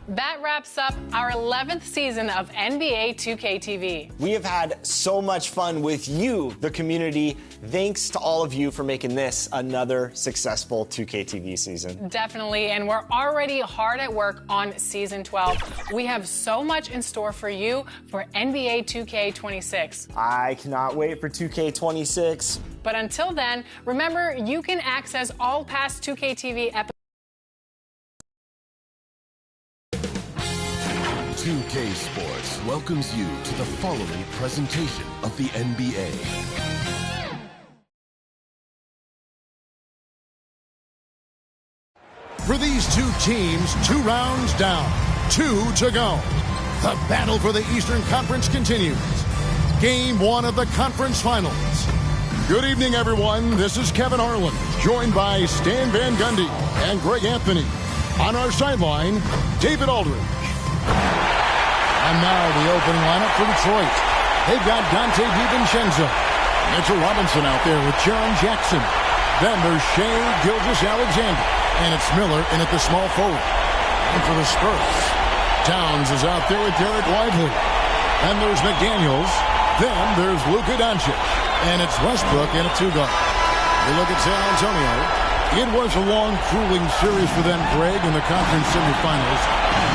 That wraps up our 11th season of NBA 2K TV. We have had so much fun with you, the community. Thanks to all of you for making this another successful 2K TV season. Definitely, and we're already hard at work on Season 12. We have so much in store for you for NBA 2K26. I cannot wait for 2K26. But until then, remember, you can access all past 2K TV episodes. 2K Sports welcomes you to the following presentation of the NBA. For these two teams, 2 rounds down, 2 to go. The battle for the Eastern Conference continues. Game 1 of the conference finals. Good evening, everyone. This is Kevin Harlan, joined by Stan Van Gundy and Greg Anthony. On our sideline, David Aldridge. And now the opening lineup for Detroit. They've got Dante DiVincenzo. Mitchell Robinson out there with Jaron Jackson. Then there's Shai Gilgeous-Alexander. And it's Miller in at the small forward. And for the Spurs, Towns is out there with Derek Lively. And there's McDaniels. Then there's Luka Doncic. And it's Westbrook in a 2-guard. You look at San Antonio. It was a long, grueling series for them, Greg, in the conference semifinals.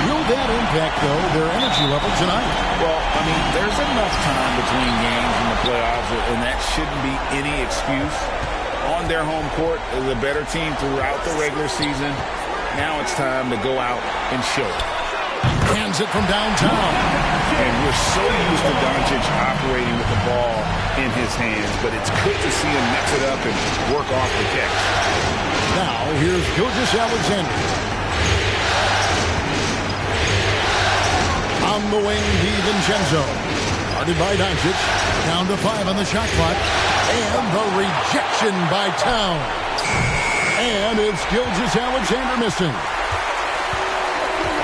Will that impact, though, their energy level tonight? Well, I mean, there's enough time between games in the playoffs, and that shouldn't be any excuse. On their home court, they're the better team throughout the regular season. Now it's time to go out and show it. Hands it from downtown. And we're so used to Doncic operating with the ball in his hands, but it's good to see him mix it up and work off the catch. Now, here's Gilgeous-Alexander. On the wing, DiVincenzo. Guarded by Doncic. Down to 5 on the shot clock. And the rejection by Towns. And it's Gilgeous-Alexander missing.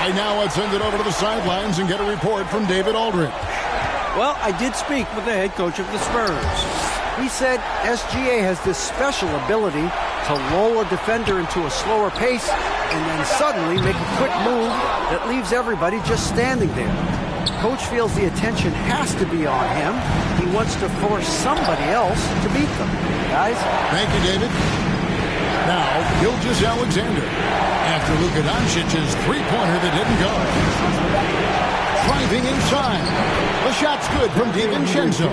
Right now, let's send it over to the sidelines and get a report from David Aldridge. Well, I did speak with the head coach of the Spurs. He said SGA has this special ability to lull a defender into a slower pace and then suddenly make a quick move that leaves everybody just standing there. Coach feels the attention has to be on him. He wants to force somebody else to beat them. Guys? Thank you, David. Now, Gilgeous-Alexander. After Luka Doncic's three-pointer that didn't go. Driving inside. The shot's good from DiVincenzo.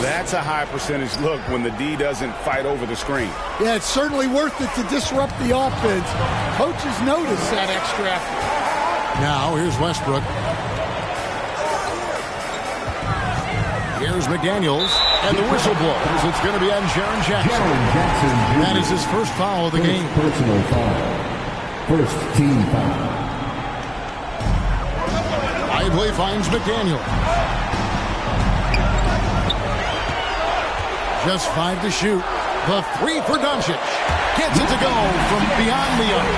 That's a high percentage look when the D doesn't fight over the screen. Yeah, it's certainly worth it to disrupt the offense. Coaches notice that extra effort. Now, here's Westbrook. Here's McDaniels, and the whistle blows. It's going to be on Jaron Jackson. That is his first foul of the game. Personal foul. First team foul. Lively finds McDaniels. Just 5 to shoot. The 3 for Doncic. Gets it to go from beyond the arc.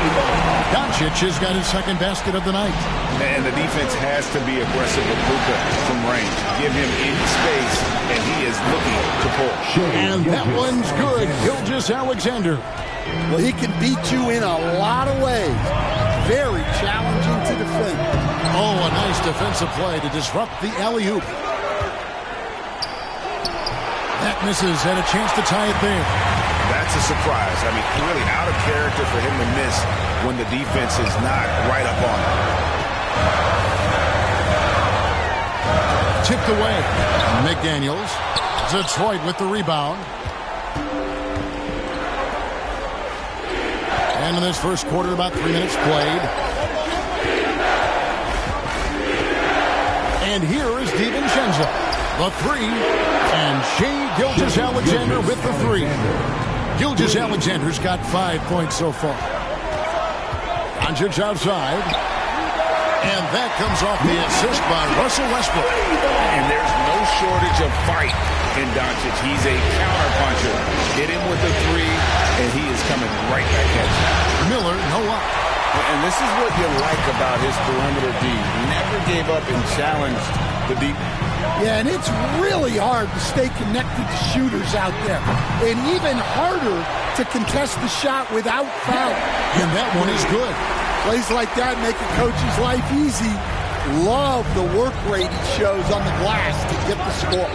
Doncic has got his second basket of the night. And the defense has to be aggressive with Luka from range. Give him any space, and he is looking to pull. And that one's good. Gilgeous-Alexander. Well, he can beat you in a lot of ways. Very challenging to defend. Oh, a nice defensive play to disrupt the alley-oop. That misses, and a chance to tie it there. That's a surprise. I mean, really out of character for him to miss when the defense is not right up on him. Tipped away. McDaniels. Detroit with the rebound. And in this first quarter, about 3 minutes played. And here is DiVincenzo. The 3. And Shai Gilgeous-Alexander with the 3. Gilgeous-Alexander's got 5 points so far. Doncic outside. And that comes off the assist by Russell Westbrook. And there's no shortage of fight in Doncic. He's a counterpuncher. Hit him with the 3, and he is coming right back at you. Miller, no up. And this is what you like about his perimeter D. He never gave up and challenged the deep. Yeah, and it's really hard to stay connected to shooters out there. And even harder to contest the shot without foul. And that one is good. Plays like that make a coach's life easy. Love the work rate he shows on the glass to get the score.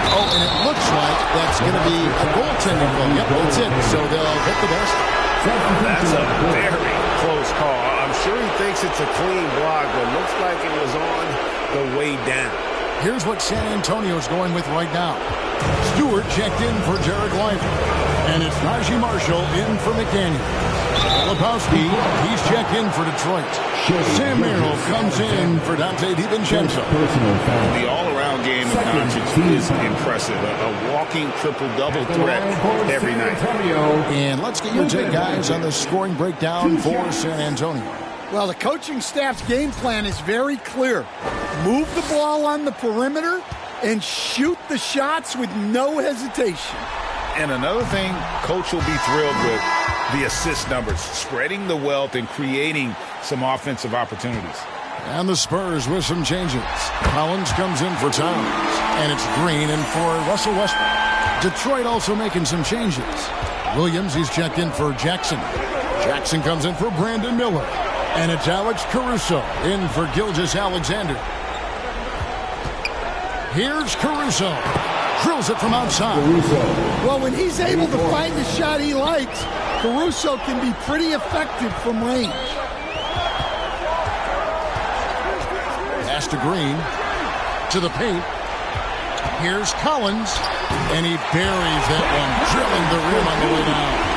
Oh, and it looks like that's going to be a goaltending goal. Yep, that's it. So they'll hit the basket. That's a very close call. I'm sure he thinks it's a clean block, but looks like it was on the way down. Here's what San Antonio's going with right now. Stewart checked in for Jared Leifert. And it's Najee Marshall in for McDaniel. Filipowski, he's checked in for Detroit. Sam Merrill comes in for Dante DiVincenzo. The all-around game of Doncic is impressive. A walking triple-double threat every night. And let's get your take, guys, on the scoring breakdown for San Antonio. Well, the coaching staff's game plan is very clear. Move the ball on the perimeter and shoot the shots with no hesitation. And another thing Coach will be thrilled with, the assist numbers, spreading the wealth and creating some offensive opportunities. And the Spurs with some changes. Collins comes in for Towns. And it's Green in for Russell Westbrook. Detroit also making some changes. Williams, he's checked in for Jackson. Jackson comes in for Brandon Miller. And it's Alex Caruso in for Gilgeous-Alexander. Here's Caruso. Drills it from outside. Well, when he's able to find the shot he likes, Caruso can be pretty effective from range. Pass to Green. To the paint. Here's Collins. And he buries that one, drilling the rim on the way down.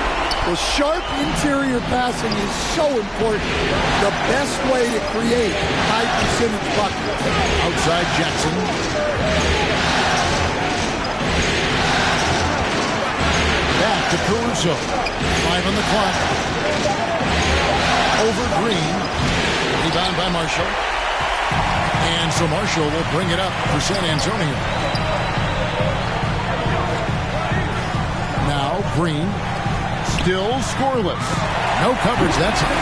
Well, sharp interior passing is so important. The best way to create high percentage buckets. Outside Jackson. Back to Caruso. 5 on the clock. Over Green. Rebound by Marshall. And so Marshall will bring it up for San Antonio. Now Green. Still scoreless. No coverage that time.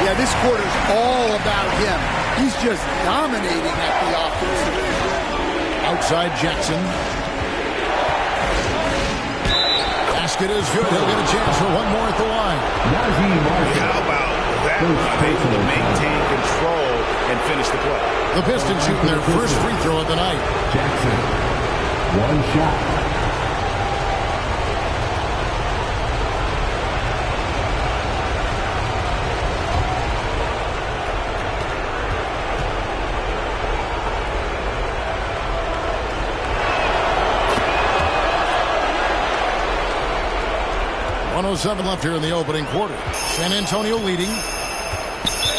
Yeah, this quarter's all about him. He's just dominating at the offensive end. Outside Jackson. Basket is good. He'll get a chance for one more at the line. How about that? Able to maintain control and finish the play. The Pistons shooting their first free throw of the night. Jackson. One shot. .07 left here in the opening quarter. San Antonio leading.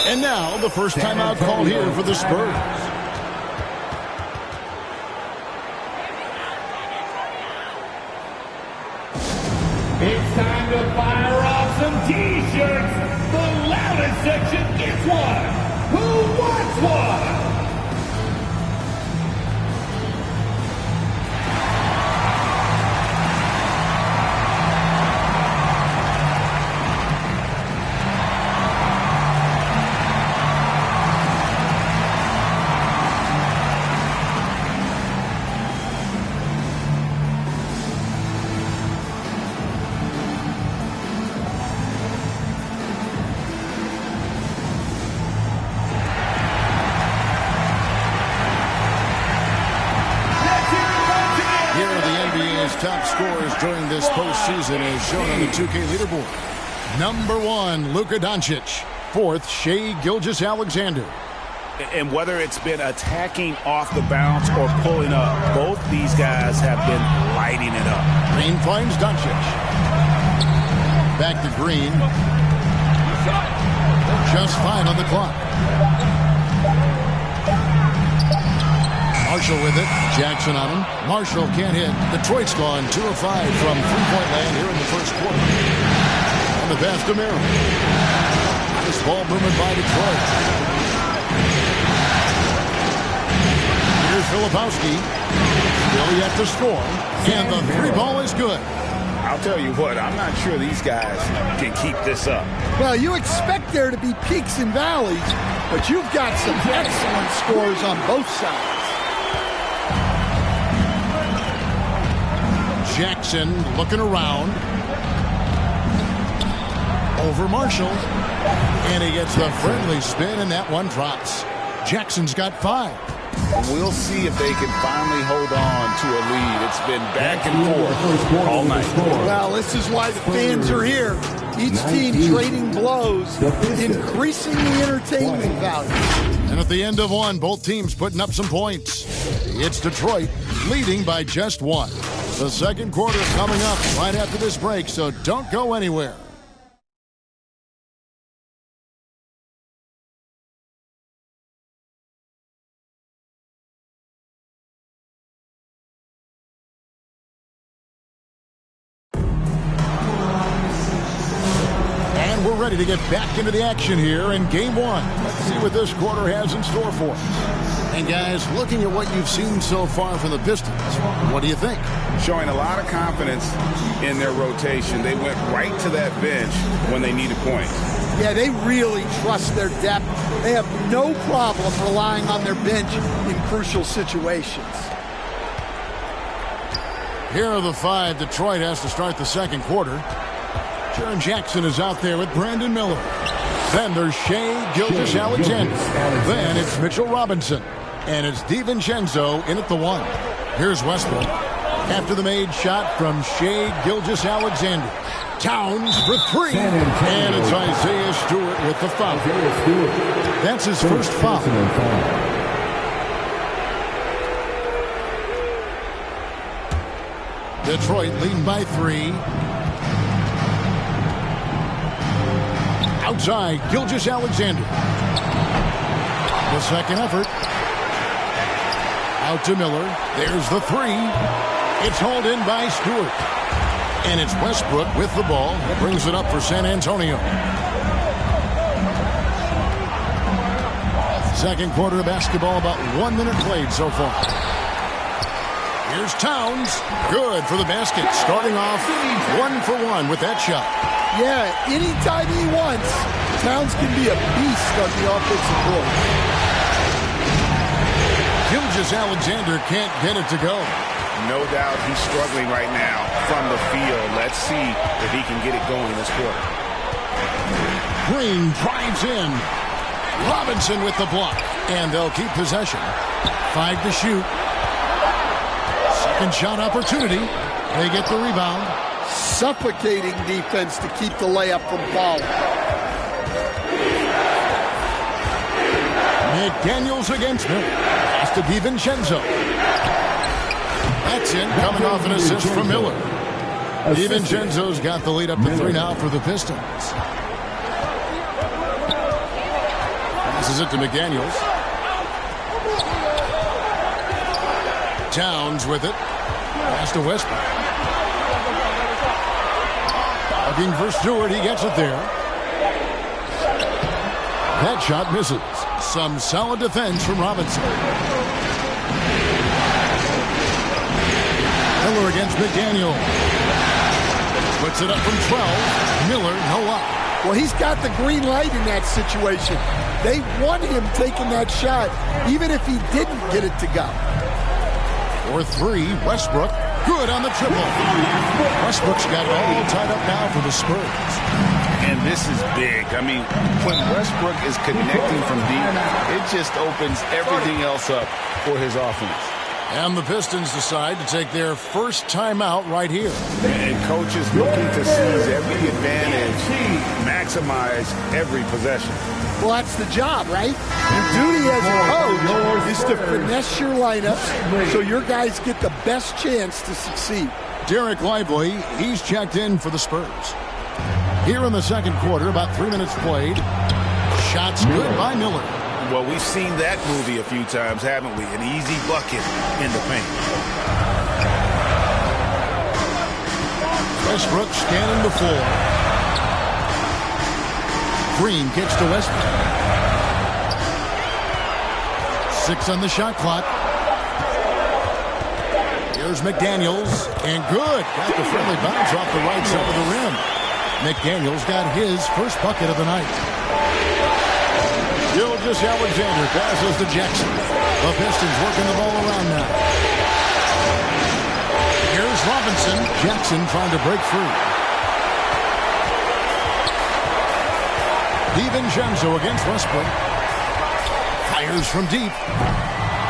And now the first timeout called here for the Spurs. It's time to fire off some T-shirts. The loudest section gets one. Who wants one? Top scorers during this postseason is shown on the 2K leaderboard. Number 1, Luka Doncic. 4th, Shai Gilgeous-Alexander. And whether it's been attacking off the bounce or pulling up, both these guys have been lighting it up. Green finds Doncic. Back to Green. Just 5 on the clock. Marshall with it. Jackson on him. Marshall can't hit. Detroit's gone 2 of 5 from three-point land here in the first quarter. And the pass to Merrill. This ball movement by Detroit. Here's Filipowski. Still yet to score. And the 3-ball is good. I'll tell you what, I'm not sure these guys can keep this up. Well, you expect there to be peaks and valleys, but you've got some excellent scores on both sides. Jackson looking around. Over Marshall. And he gets the friendly spin, and that one drops. Jackson's got 5. We'll see if they can finally hold on to a lead. It's been back and forth all night. Well, this is why the fans are here. Each team trading blows, increasing the entertainment value. And at the end of one, both teams putting up some points. It's Detroit leading by just 1. The second quarter coming up right after this break, so don't go anywhere. We're ready to get back into the action here in game 1. Let's see what this quarter has in store for us. And guys, looking at what you've seen so far from the Pistons, what do you think? Showing a lot of confidence in their rotation. They went right to that bench when they needed points. Yeah, they really trust their depth. They have no problem relying on their bench in crucial situations. Here are the 5 Detroit has to start the second quarter. Jaren Jackson is out there with Brandon Miller. Then there's Shai Gilgeous-Alexander. Then it's Mitchell Robinson. And it's DiVincenzo in at the 1. Here's Westbrook. After the made shot from Shai Gilgeous-Alexander. Towns for 3. And it's Isaiah Stewart with the foul. That's his first foul. Detroit leading by 3. Outside, Gilgeous-Alexander. The second effort. Out to Miller. There's the 3. It's hauled in by Stewart. And it's Westbrook with the ball. He brings it up for San Antonio. Second quarter of basketball, about 1 minute played so far. Here's Towns. Good for the basket. Starting off 1 for 1 with that shot. Yeah, anytime he wants, Towns can be a beast on the offensive board. Gilgeous-Alexander can't get it to go. No doubt he's struggling right now from the field. Let's see if he can get it going this quarter. Green drives in. Robinson with the block. And they'll keep possession. 5 to shoot. Second shot opportunity. They get the rebound. Suffocating defense to keep the layup from falling. McDaniels against Miller. Pass to DiVincenzo. That's in, coming off an assist from Miller. DiVincenzo's got the lead up to 3 now for the Pistons. Passes it to McDaniels. Towns with it. Pass to Westbrook. Looking for Stewart. He gets it there. That shot misses. Some solid defense from Robinson. Miller against McDaniel. Puts it up from 12. Miller, no up. Well, he's got the green light in that situation. They want him taking that shot, even if he didn't get it to go. For 3, Westbrook. Good on the triple. Westbrook's got it all tied up now for the Spurs. And this is big. I mean, when Westbrook is connecting from deep, it just opens everything else up for his offense. And the Pistons decide to take their first timeout right here. And coach is looking to seize every advantage, maximize every possession. Well, that's the job, right? Your duty as a coach is to finesse your lineups so your guys get the best chance to succeed. Derek Lively, he's checked in for the Spurs. Here in the second quarter, about 3 minutes played. Shots good by Miller. Well, we've seen that movie a few times, haven't we? An easy bucket in the paint. Westbrook scanning the floor. Green kicks to Westbrook. 6 on the shot clock. Here's McDaniels, and good. Got the friendly bounce off the right side of the rim. McDaniels got his first bucket of the night. Gilgeous-Alexander passes to Jackson. The Pistons working the ball around now. Here's Robinson. Jackson trying to break free. DiVincenzo against Westbrook. Fires from deep.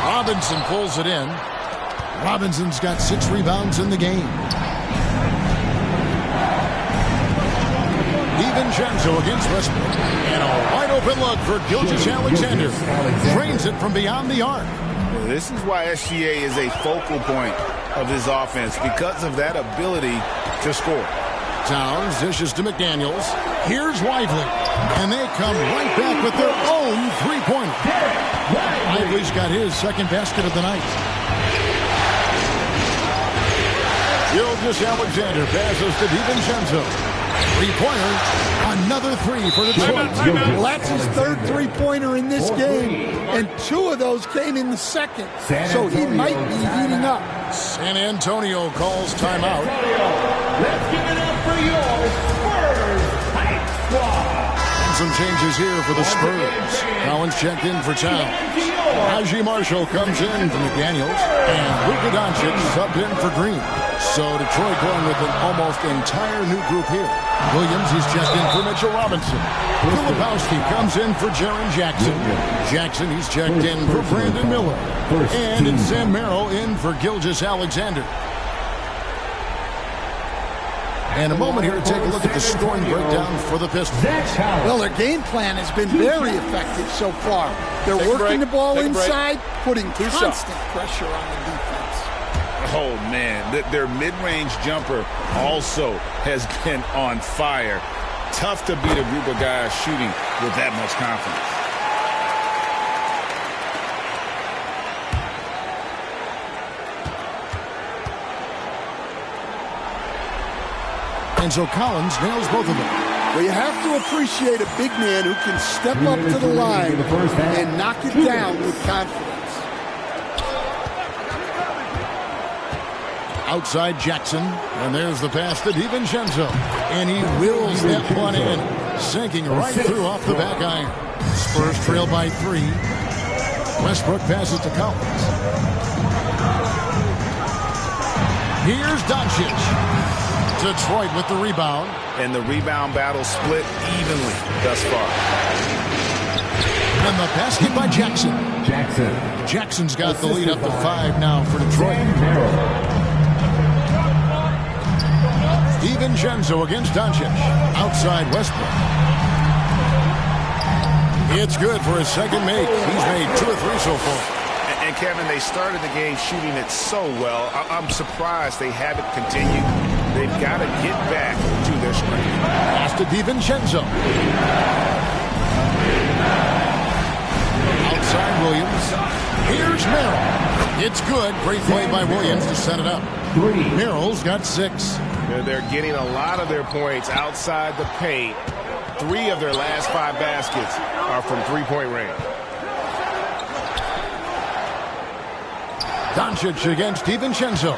Robinson pulls it in. Robinson's got 6 rebounds in the game. DiVincenzo against Westbrook. And a wide open look for Gilgeous-Alexander. Drains it from beyond the arc. This is why SGA is a focal point of this offense, because of that ability to score. Towns dishes to McDaniels. Here's Lively. And they come right back with their own three-pointer. Lively's got his second basket of the night. Gilgeous-Alexander passes to DiVincenzo. Three-pointer, another 3 for Detroit. Well, that's his third three-pointer in this game, and 2 of those came in the second, so he might be heating up. San Antonio calls timeout. Let's give it up for your Spurs Hype Squad. And some changes here for the Spurs. Collins checked in for Towns. Najee Marshall comes in for McDaniels, and Luka Doncic subbed in for Green. So Detroit going with an almost entire new group here. Williams, he's checked in for Mitchell Robinson. Filipowski comes in for Jaren Jackson. Jackson, he's checked in for Brandon Miller. And it's Sam Merrill in for Gilgeous-Alexander. And a moment here to take a look at the scoring breakdown for the Pistons. Well, their game plan has been very effective so far. They're working the ball inside, putting constant pressure on the defense. Oh, man, their mid-range jumper also has been on fire. Tough to beat a group of guys shooting with that much confidence. And so Collins nails both of them. Well, you have to appreciate a big man who can step up to the line and knock it down with confidence. Outside Jackson, and there's the pass to DiVincenzo. And he wills that one in, sinking right through off the back iron. Spurs trail by 3. Westbrook passes to Collins. Here's Doncic. Detroit with the rebound. And the rebound battle split evenly thus far. And the basket by Jackson. Jackson's got the lead up to 5 now for Detroit. DiVincenzo against Doncic. Outside Westbrook. It's good for his second make. He's made 2 or 3 so far. And Kevin, they started the game shooting it so well. I'm surprised they haven't continued. They've got to get back to their strength. Pass to DiVincenzo. Outside Williams. Here's Merrill. It's good. Great play by Williams to set it up. Merrill's got 6. They're getting a lot of their points outside the paint. 3 of their last 5 baskets are from three-point range. Doncic against DiVincenzo.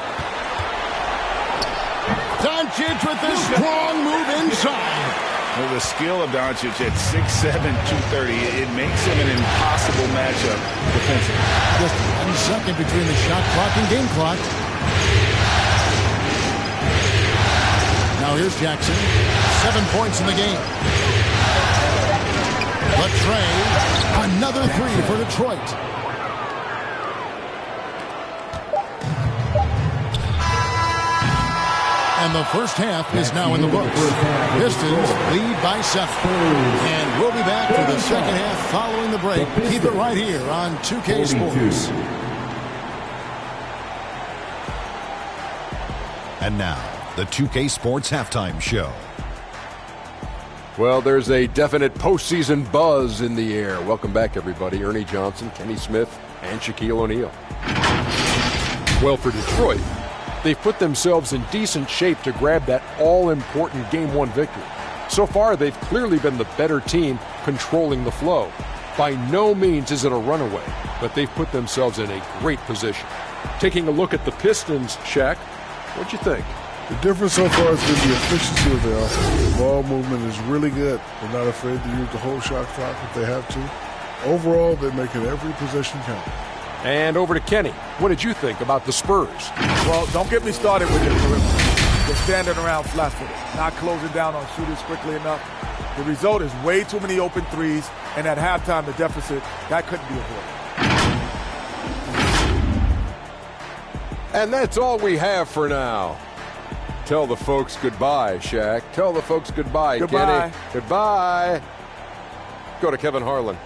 Doncic with a strong move inside. Well, the skill of Doncic at 6'7", 230, it makes him an impossible matchup defensively. Just 1 second between the shot clock and game clock. Now here's Jackson. 7 points in the game. Latrey, another 3 for Detroit. And the first half is now in the books. Pistons lead by 7. And we'll be back for the second half following the break. Keep it right here on 2K Sports. And now, the 2K Sports Halftime Show. Well, there's a definite postseason buzz in the air. Welcome back, everybody. Ernie Johnson, Kenny Smith, and Shaquille O'Neal. Well, for Detroit, they've put themselves in decent shape to grab that all-important Game 1 victory. So far, they've clearly been the better team controlling the flow. By no means is it a runaway, but they've put themselves in a great position. Taking a look at the Pistons, Shaq, what'd you think? The difference so far has been the efficiency of their offense. The ball movement is really good. They're not afraid to use the whole shot clock if they have to. Overall, they're making every possession count. And over to Kenny. What did you think about the Spurs? Well, don't get me started with their perimeter. They're standing around flat-footed, not closing down on shooters quickly enough. The result is way too many open threes, and at halftime, the deficit, that couldn't be avoided. And that's all we have for now. Tell the folks goodbye, Shaq. Tell the folks goodbye, Goodbye. Kenny. Goodbye. Go to Kevin Harlan.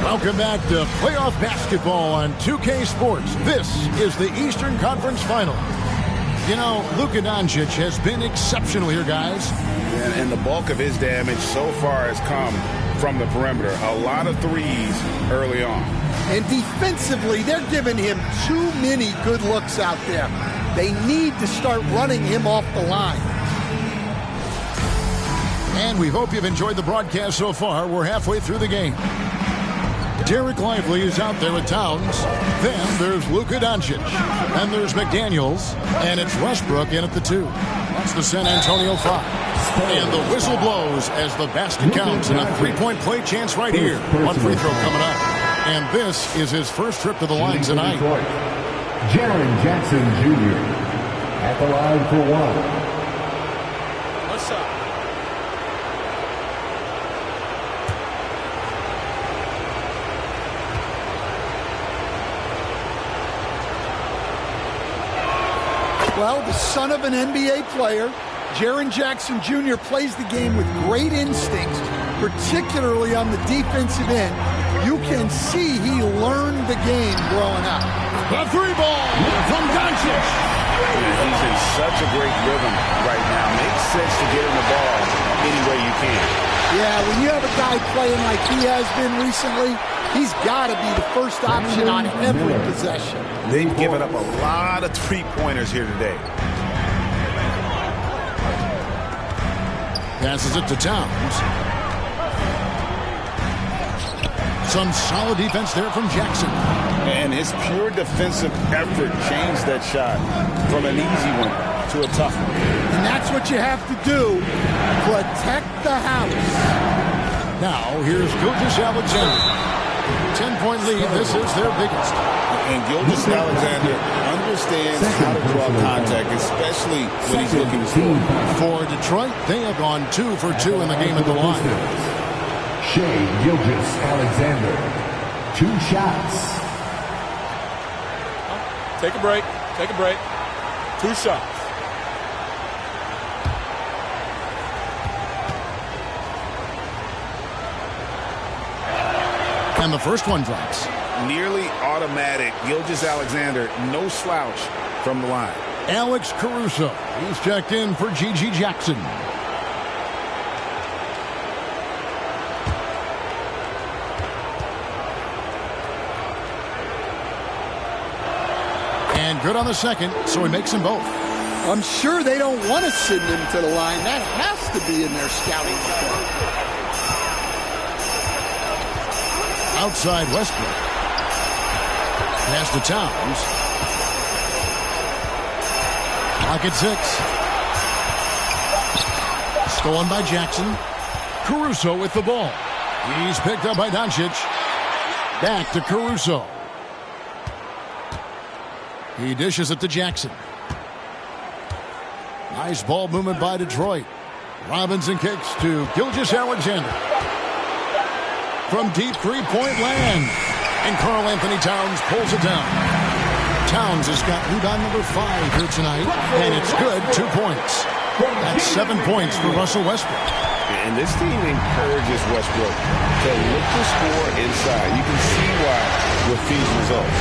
Welcome back to playoff basketball on 2K Sports. This is the Eastern Conference Final. You know, Luka Doncic has been exceptional here, guys. And the bulk of his damage so far has come from the perimeter. A lot of threes early on. And defensively, they're giving him too many good looks out there. They need to start running him off the line. And we hope you've enjoyed the broadcast so far. We're halfway through the game. Derek Lively is out there with Towns. Then there's Luka Doncic. And there's McDaniels. And it's Westbrook in at the 2. That's the San Antonio 5. And the whistle blows as the basket counts. And a three-point play chance right here. One free throw coming up. And this is his first trip to the line tonight. Jaren Jackson Jr. at the line for one. What's up? Well, the son of an NBA player, Jaren Jackson Jr. plays the game with great instincts, particularly on the defensive end. You can see he learned the game growing up. The three ball from Doncic. He's in such a great rhythm right now. Makes sense to get him the ball any way you can. Yeah, when you have a guy playing like he has been recently, he's got to be the first option on every possession. They've given up a lot of three-pointers here today. Passes it to Towns. Some solid defense there from Jackson. And his pure defensive effort changed that shot from an easy one to a tough one. And that's what you have to do. Protect the house. Now, here's Gilgeous-Alexander. 10-point lead. This is their biggest. And Gilgeous-Alexander understands how to draw contact, especially when he's looking to score. For Detroit, they have gone 2 for 2 in the game at the line. Shai Gilgeous-Alexander, 2 shots. Take a break. Take a break. 2 shots. And the first one drops. Nearly automatic. Gilgeous-Alexander, no slouch from the line. Alex Caruso. He's checked in for G.G. Jackson. And good on the second, so he makes them both. I'm sure they don't want to send him to the line. That has to be in their scouting report. Outside Westbrook. Pass to Towns. Pocket 6. Stolen by Jackson. Caruso with the ball. He's picked up by Doncic. Back to Caruso. He dishes it to Jackson. Nice ball movement by Detroit. Robinson kicks to Gilgeous-Alexander. From deep three-point land. And Karl Anthony Towns pulls it down. Towns has got rebound number 5 here tonight. And it's good, 2 points. That's 7 points for Russell Westbrook. And this team encourages Westbrook to look to score inside. You can see why with these results.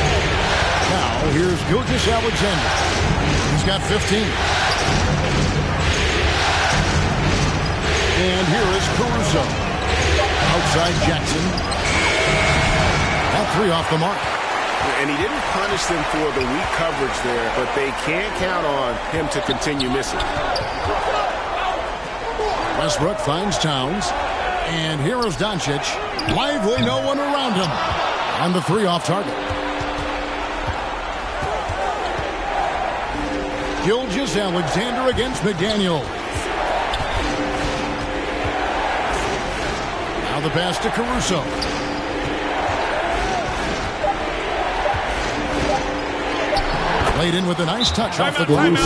Now, here's Gilgeous-Alexander. He's got 15. And here is Caruso. Outside Jackson. That 3 off the mark. And he didn't punish them for the weak coverage there, but they can't count on him to continue missing. Westbrook finds Towns. And here is Doncic. Lively, no one around him. And the 3 off target. Gilgeous-Alexander against McDaniel. Now the pass to Caruso. Played in with a nice touch off the glass.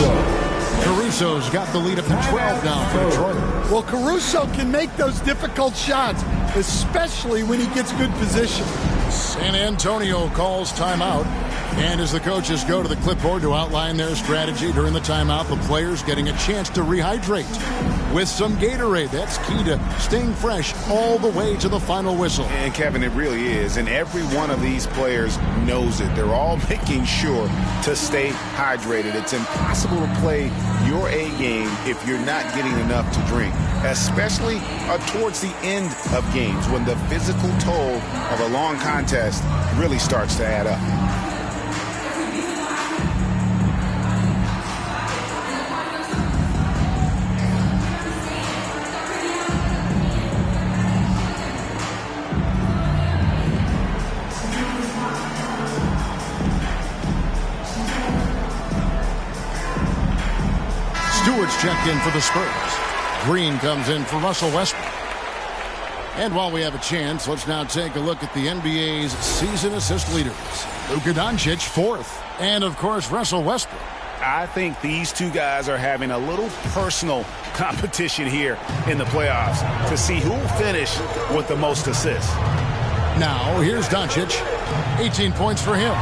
Caruso's got the lead up to 12 now for Detroit. Well, Caruso can make those difficult shots, especially when he gets good position. San Antonio calls timeout. And as the coaches go to the clipboard to outline their strategy during the timeout, the players getting a chance to rehydrate with some Gatorade. That's key to staying fresh all the way to the final whistle. And Kevin, it really is. And every one of these players knows it. They're all making sure to stay hydrated. It's impossible to play your A game if you're not getting enough to drink, especially towards the end of games when the physical toll of a long contest really starts to add up. Stewart's checked in for the Spurs. Green comes in for Russell Westbrook. And while we have a chance, let's now take a look at the NBA's season assist leaders. Luka Doncic, 4th. And, of course, Russell Westbrook. I think these two guys are having a little personal competition here in the playoffs to see who will finish with the most assists. Now, here's Doncic. 18 points for him.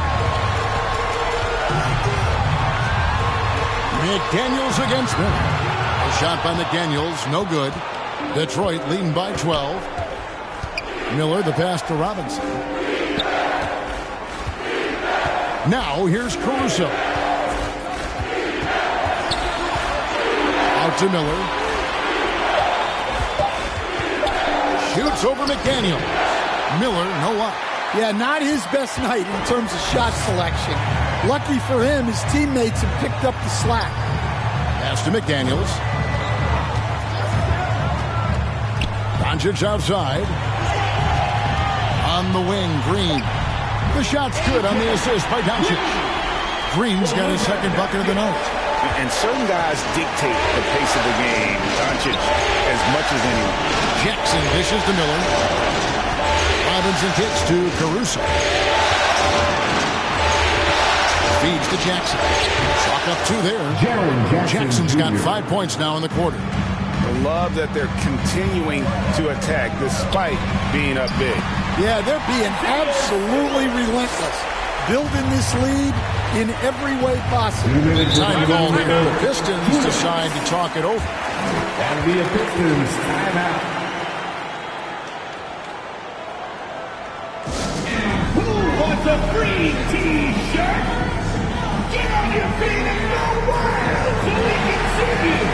McDaniels against Miller. A shot by McDaniels, no good. Detroit leading by 12. Miller, the pass to Robinson. Now, here's Caruso. Out to Miller. Shoots over McDaniels. Miller, no luck. Yeah, not his best night in terms of shot selection. Lucky for him, his teammates have picked up the slack. Pass to McDaniels. Doncic outside. On the wing, Green. The shot's good on the assist by Doncic. Green's got his second bucket of the night. And certain guys dictate the pace of the game, Doncic, as much as anyone. Jackson dishes to Miller. Robinson kicks to Caruso. Feeds to Jackson. Chalk up 2 there. Jackson's got 5 points now in the quarter. I love that they're continuing to attack despite being up big. Yeah, they're being absolutely relentless. Building this lead in every way possible. Time call here. The Pistons decide to talk it over. That'll be a Pistons timeout. Who wants a free T-shirt? Get on your feet and go wild so we can see you.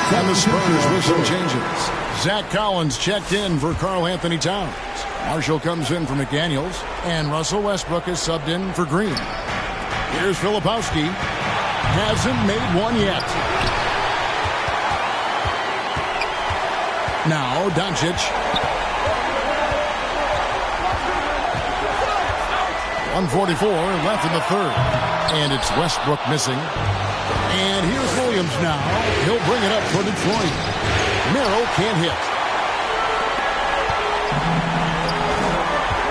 And the Spurs with some changes. Zach Collins checked in for Karl Anthony Towns. Marshall comes in for McDaniels. And Russell Westbrook is subbed in for Green. Here's Filipowski. Hasn't made one yet. Now Doncic. 1:44 left in the third. And it's Westbrook missing. And here's Williams now. He'll bring it up for Detroit. Merrill can't hit.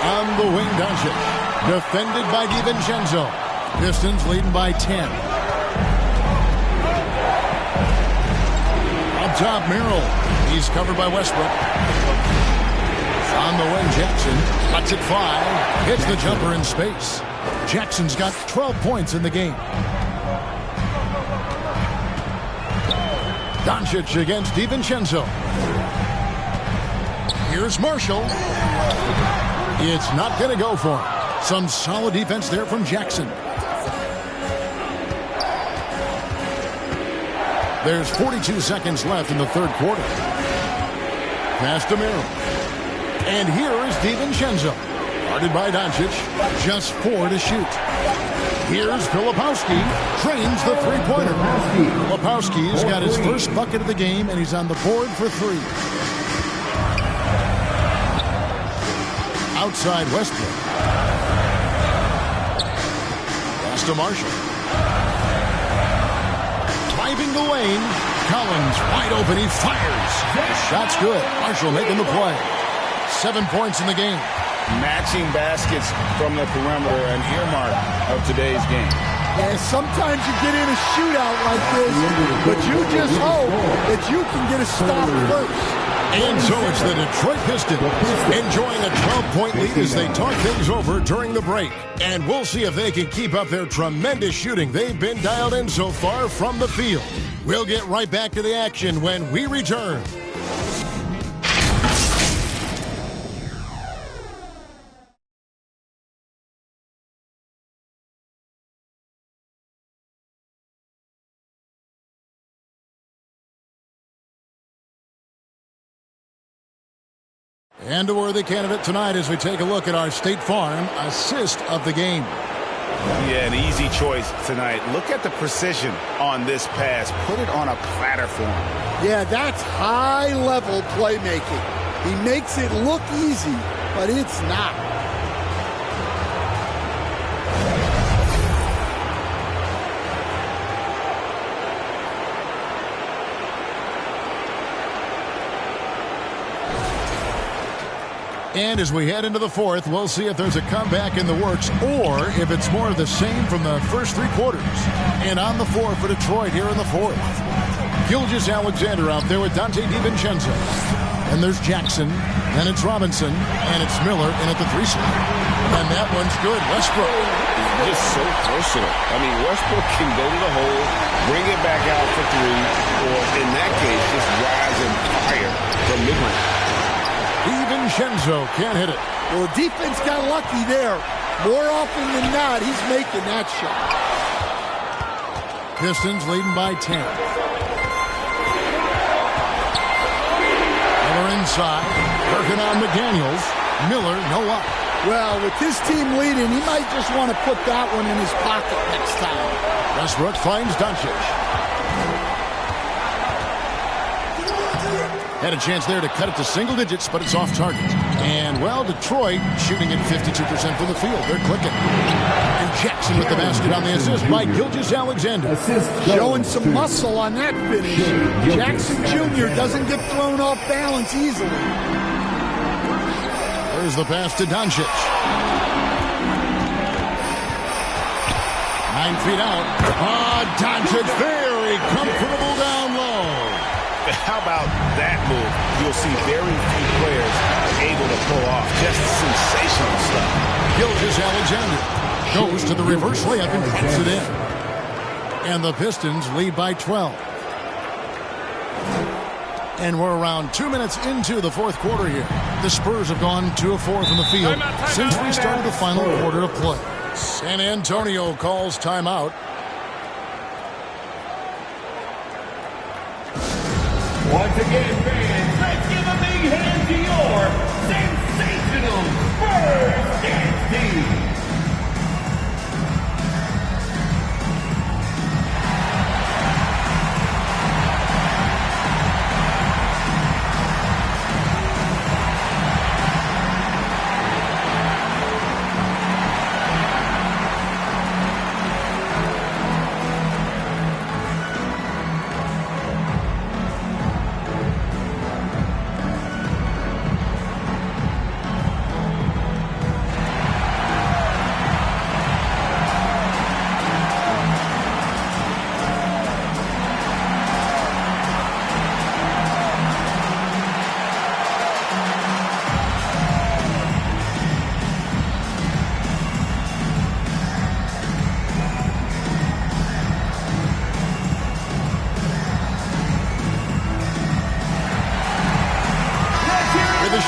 On the wing, Doncic. Defended by DiVincenzo. Pistons leading by 10. Up top, Merrill. He's covered by Westbrook. On the wing, Jackson cuts it 5. Hits the jumper in space. Jackson's got 12 points in the game. Doncic against DiVincenzo. Here's Marshall. It's not going to go for him. Some solid defense there from Jackson. There's 42 seconds left in the third quarter. Pass to Merrill. And here is DiVincenzo. Guarded by Doncic. Just 4 to shoot. Here's Filipowski. Trains the three-pointer. Filipowski's got his first bucket of the game, and he's on the board for 3. Outside Westbrook. Pass to Marshall. Driving the lane. Collins wide open. He fires. Shot's good. Marshall making the play. 7 points in the game. Matching baskets from the perimeter, an earmark of today's game. Yeah, sometimes you get in a shootout like this, but you just hope that you can get a stop first. And so it's the Detroit Pistons enjoying a 12-point lead as they talk things over during the break. And we'll see if they can keep up their tremendous shooting they've been dialed in so far from the field. We'll get right back to the action when we return. And a worthy candidate tonight as we take a look at our State Farm assist of the game. Yeah, an easy choice tonight. Look at the precision on this pass. Put it on a platter for him. Yeah, that's high-level playmaking. He makes it look easy, but it's not. And as we head into the fourth, we'll see if there's a comeback in the works or if it's more of the same from the first 3 quarters. And on the floor for Detroit here in the fourth. Gilgeous-Alexander out there with Dante DiVincenzo. And there's Jackson. Then it's Robinson. And it's Miller in at the 3 slot. And that one's good. Westbrook. He's just so versatile. I mean, Westbrook can go to the hole, bring it back out for 3, or in that case, just rise and fire from mid-range. DiVincenzo can't hit it. Well, the defense got lucky there. More often than not, he's making that shot. Pistons leading by 10. Miller inside. Working on McDaniels. Miller, no up. Well, with his team leading, he might just want to put that one in his pocket next time. Westbrook finds Doncic. Had a chance there to cut it to single digits, but it's off target. And, well, Detroit shooting at 52% from the field. They're clicking. And Jackson with the basket on the assist by Gilgeous-Alexander. Showing some muscle on that finish. Jackson Jr. doesn't get thrown off balance easily. There's the pass to Doncic. 9 feet out. Doncic very comfortable down low. How about that move? You'll see very few players able to pull off just sensational stuff. Gilgeous-Alexander goes to the reverse layup and puts it in. And the Pistons lead by 12. And we're around 2 minutes into the fourth quarter here. The Spurs have gone 2 of 4 from the field since we started the final quarter of play. San Antonio calls timeout. Once again, fans, let's give a big hand to your sensational Spurs dance team.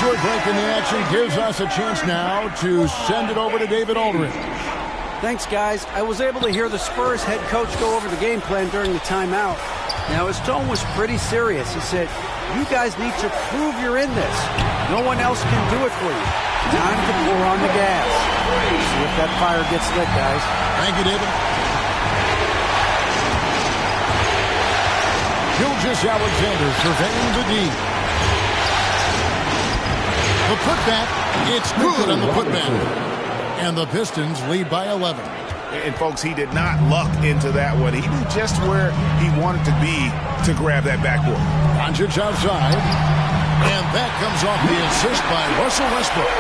short break in the action gives us a chance now to send it over to David Aldridge. Thanks, guys. I was able to hear the Spurs head coach go over the game plan during the timeout. Now, his tone was pretty serious. He said, you guys need to prove you're in this. No one else can do it for you. Time to pour on the gas. See if that fire gets lit, guys. Thank you, David. Gilgeous Alexander surveying the D. The putback, it's good on the putback. And the Pistons lead by 11. And, folks, he did not luck into that one. He knew just where he wanted to be to grab that backboard. Doncic outside. And that comes off the assist by Russell Westbrook.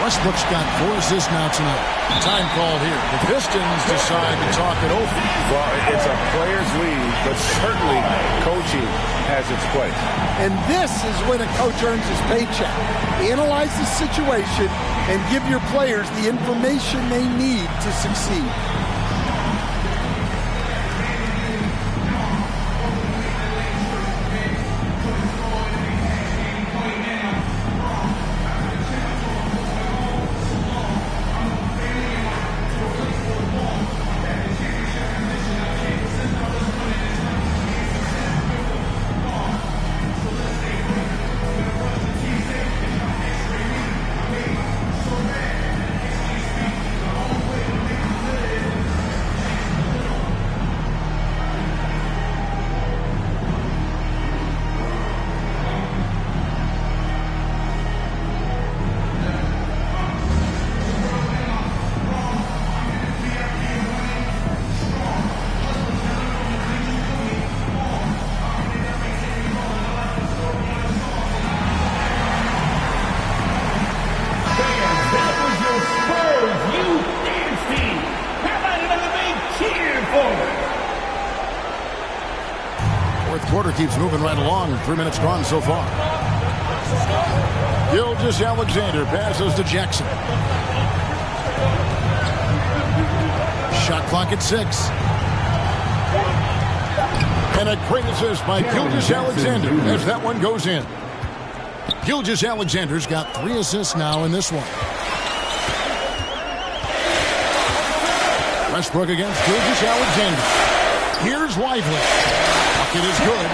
Westbrook's got 4 assists now tonight. Time called here. The Pistons decide to talk it over. Well, it's a player's league, but certainly coaching has its place. And this is when a coach earns his paycheck. Analyze the situation and give your players the information they need to succeed. Quarter keeps moving right along. 3 minutes gone so far. Gilgeous Alexander passes to Jackson. Shot clock at 6. And a great assist by Gilgeous Alexander as that one goes in. Gilgeous Alexander's got 3 assists now in this one. Westbrook against Gilgeous Alexander. Here's Lively. It is good.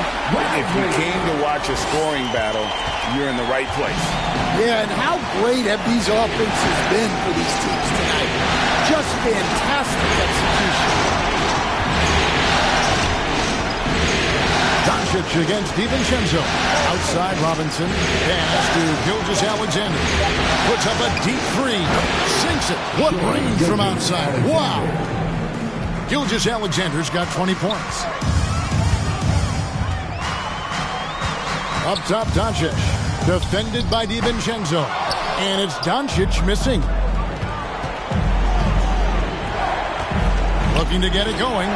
If you came to watch a scoring battle, you're in the right place. Yeah, and how great have these offenses been for these teams tonight? Just fantastic execution. Doncic against DiVincenzo. Outside Robinson. Pass to Gilgeous Alexander. Puts up a deep 3. Sinks it. What range from outside. Wow. Gilgeous Alexander's got 20 points. Up top, Doncic. Defended by DiVincenzo. And it's Doncic missing. Looking to get it going.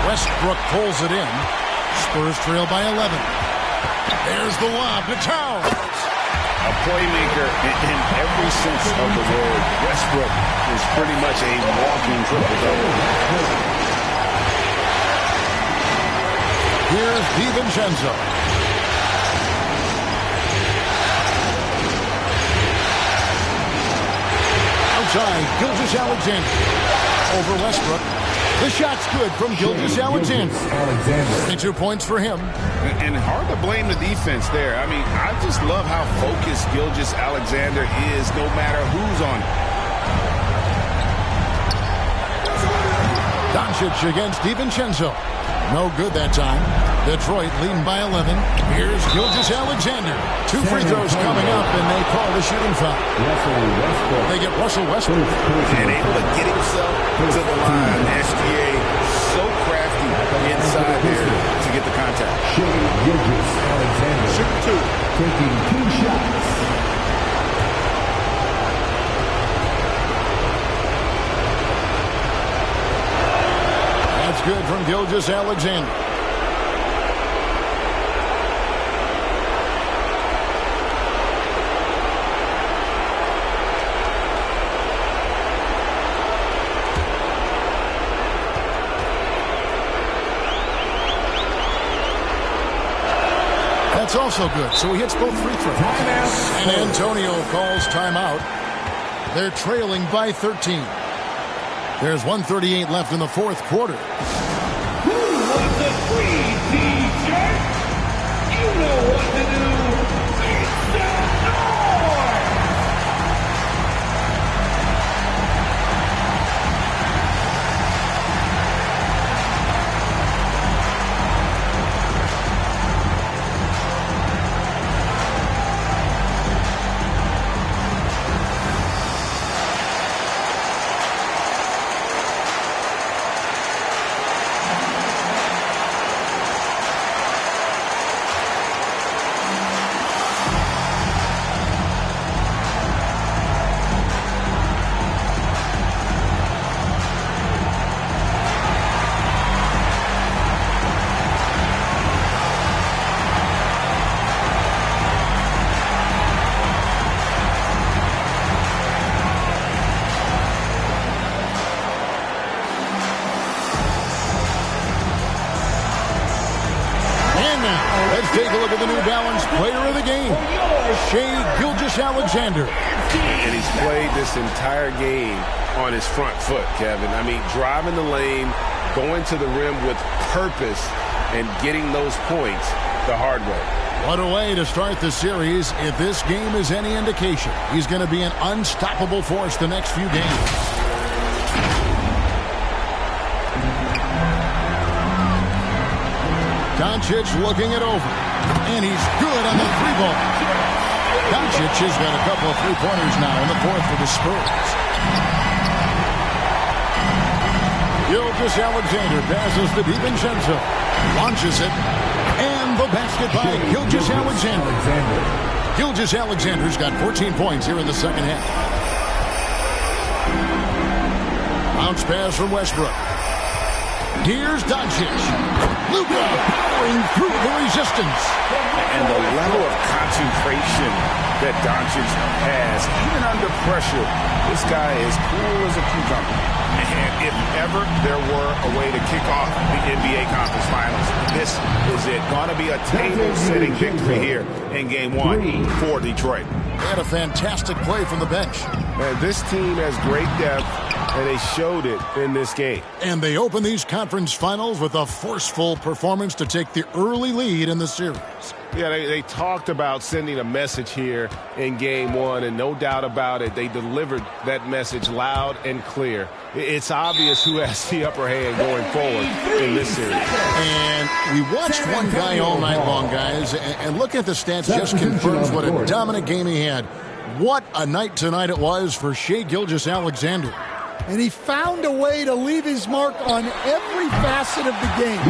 Westbrook pulls it in. Spurs trail by 11. There's the lob to Towns. A playmaker in every sense of the word. Westbrook is pretty much a walking triple-double. Here's DiVincenzo. Outside, Gilgeous Alexander. Over Westbrook. The shot's good from Gilgeous Alexander. 22 points for him. And hard to blame the defense there. I mean, I just love how focused Gilgeous Alexander is no matter who's on him. Doncic against DiVincenzo. No good that time. Detroit leading by 11. Here's Gilgeous Alexander. 2 free throws coming up, and they call the shooting foul. They get Russell Westbrook. And able to get himself to the line. SGA so crafty inside there to get the contact. Gilgeous Alexander. Shoot 2. Taking 2 shots. That's good from Gilgeous Alexander. That's also good, so he hits both free throws. San Antonio calls timeout. They're trailing by 13. There's 1:38 left in the fourth quarter. Who wants a free t-shirt? You know what to do. It's the North! Take a look at the New Balance player of the game, Shai Gilgeous-Alexander. And he's played this entire game on his front foot, Kevin. I mean, driving the lane, going to the rim with purpose, and getting those points the hard way. What a way to start the series. If this game is any indication, he's going to be an unstoppable force the next few games. Doncic looking it over. And he's good on the three ball. Doncic has got a couple of three-pointers now in the fourth for the Spurs. Gilgeous-Alexander passes to DiVincenzo. Launches it. And the basket by Gilgeous-Alexander. Gilgeous-Alexander's got 14 points here in the second half. Bounce pass from Westbrook. Here's Doncic. Luka powering through the resistance. And the level of concentration that Doncic has, even under pressure, this guy is cool as a cucumber. And if ever there were a way to kick off the NBA Conference Finals, this is it. Going to be a table-setting victory here in Game 1 for Detroit. They had a fantastic play from the bench. And this team has great depth, and they showed it in this game. And they open these conference finals with a forceful performance to take the early lead in the series. Yeah, they talked about sending a message here in Game 1, and no doubt about it, they delivered that message loud and clear. It's obvious who has the upper hand going forward in this series. And we watched one guy all night long, guys, and looking at the stats just confirms what a dominant game he had. What a night tonight it was for Shai Gilgeous-Alexander. And he found a way to leave his mark on every facet of the game.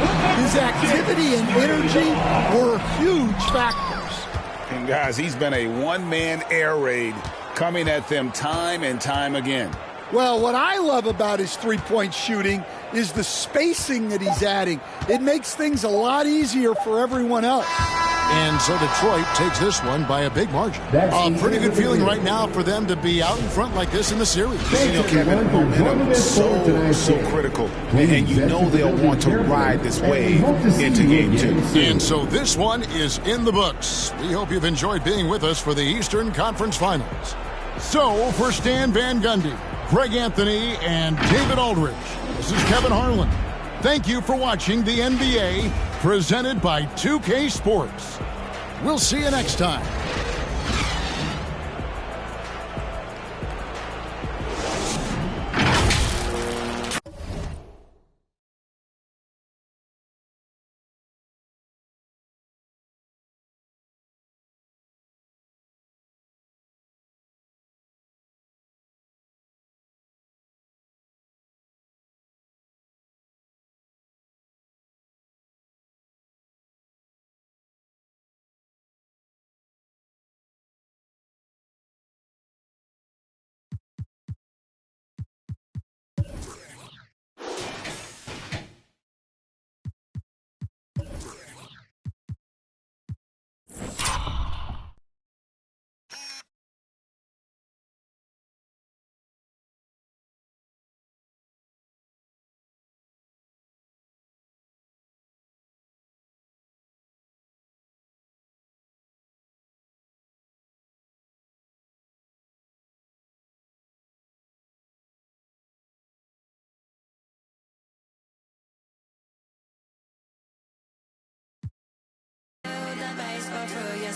His activity and energy were huge factors. And guys, he's been a one-man air raid coming at them time and time again. Well, what I love about his three-point shooting is the spacing that he's adding. It makes things a lot easier for everyone else. And so Detroit takes this one by a big margin. A pretty good feeling right now for them to be out in front like this in the series. You know, Kevin, momentum so critical. And you know they'll want to ride this wave into Game 2. And so this one is in the books. We hope you've enjoyed being with us for the Eastern Conference Finals. So for Stan Van Gundy, Greg Anthony, and David Aldridge, this is Kevin Harlan. Thank you for watching the NBA presented by 2K Sports. We'll see you next time.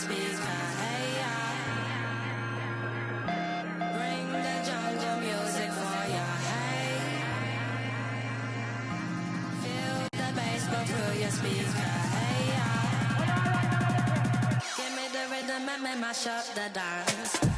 speaker. Hey, yeah. Bring the jungle music for ya. Hey. Feel the bass go through your speaker. Hey, yeah. Give me the rhythm and mash up the dance.